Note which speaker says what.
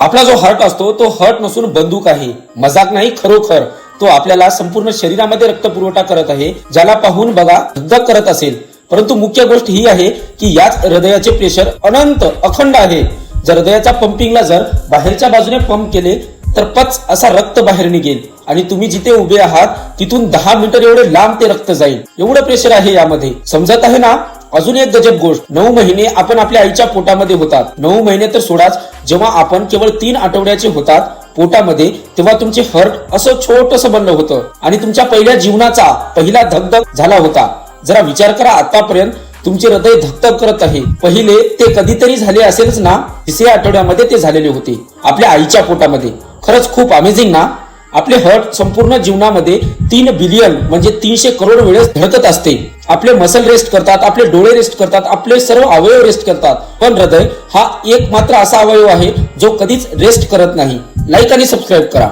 Speaker 1: आपला जो हार्ट असतो तो हार्ट नसून बंदूक आहे, मजाक नाही खरोखर. तो आपल्याला संपूर्ण शरीरामध्ये रक्तपुरवठा करत आहे, ज्याला पाहून बघा धगधग करत असेल. परंतु मुख्य गोष्ट ही आहे की याच हृदयाचे प्रेशर अनंत अखंड आहे. जर हृदयाच्या पंपिंगला जर बाहेरच्या बाजूने पंप केले तर पच असा रक्त बाहेर निघेल आणि तुम्ही जिथे उभे आहात तिथून 10 मीटर एवढे लांब ते रक्त जाईल. एवढं प्रेशर आहे यामध्ये. समजत आहे ना? अजून एक गजब गोष्ट, 9 महिने आपण आपल्या आईच्या पोटामध्ये होतात. 9 महिने तर सोडाच, जेव्हा आपण केवळ 3 आठवड्याचे होतात पोटामध्ये, तेव्हा तुमचे हार्ट असं छोटंसं बनलं होतं आणि तुमच्या पहिल्या जीवनाचा पहिला धगधग झाला होता. जरा विचार करा, आतापर्यंत तुमचे हृदय धगधग करत आहे. पहिले ते कधीतरी झाले असेलच ना? 3ऱ्या आठवड्यामध्ये ते झालेले होते आपल्या आईच्या पोटामध्ये. खरंच खूप अमेझिंग ना? आपले हार्ट संपूर्ण जीवनामध्ये 3 बिलियन म्हणजे 300 करोड वेळेस धडकत असते. आपले मसल रेस्ट करतात, आपले डोळे रेस्ट करतात, आपले सर्व अवयव रेस्ट करतात. पण हृदय हा एक मात्र असा अवयव आहे जो कधीच रेस्ट करत नाही. लाईक आणि सबस्क्राईब करा.